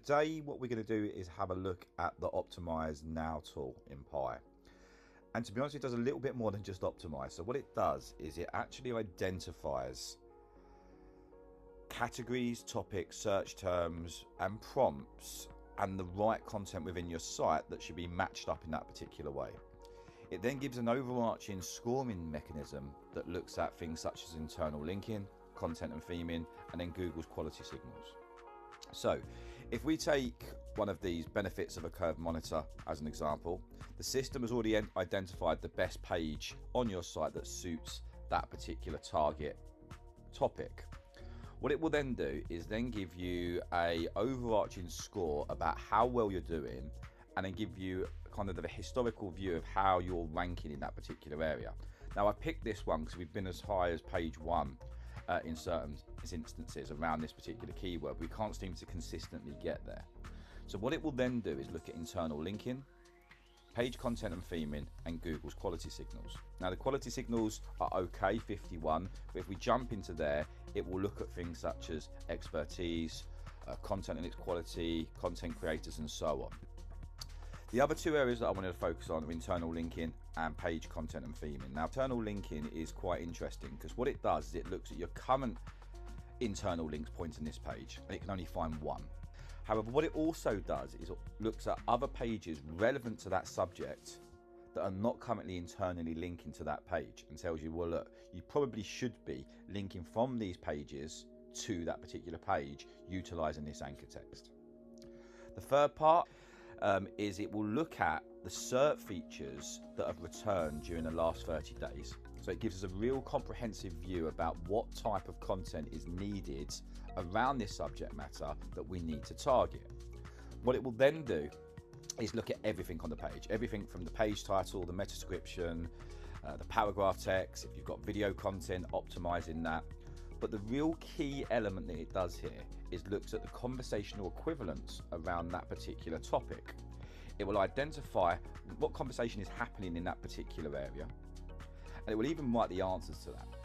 Today, what we're going to do is have a look at the Optimize Now tool in Pi. And to be honest, it does a little bit more than just optimize. So what it does is it actually identifies categories, topics, search terms, and prompts, and the right content within your site that should be matched up in that particular way. It then gives an overarching scoring mechanism that looks at things such as internal linking, content and theming, and then Google's quality signals. So if we take one of these benefits of a curved monitor as an example, the system has already identified the best page on your site that suits that particular target topic. What it will then do is then give you a overarching score about how well you're doing, and then give you kind of a historical view of how you're ranking in that particular area. Now I picked this one because we've been as high as page 1 in certain instances around this particular keyword. We can't seem to consistently get there. So what it will then do is look at internal linking, page content and theming, and Google's quality signals. Now the quality signals are okay, 51, but if we jump into there, it will look at things such as expertise, content and its quality, content creators, and so on. The other two areas that I wanted to focus on are internal linking and page content and theming. Now, internal linking is quite interesting because what it does is it looks at your current internal links pointing this page, and it can only find one. However, what it also does is it looks at other pages relevant to that subject that are not currently internally linking to that page, and tells you, well, look, you probably should be linking from these pages to that particular page utilizing this anchor text. The third part is it will look at the SERP features that have returned during the last 30 days. So it gives us a real comprehensive view about what type of content is needed around this subject matter that we need to target. What it will then do is look at everything on the page, everything from the page title, the meta description, the paragraph text, if you've got video content, optimizing that. But the real key element that it does here is looks at the conversational equivalence around that particular topic. It will identify what conversation is happening in that particular area, and it will even write the answers to that.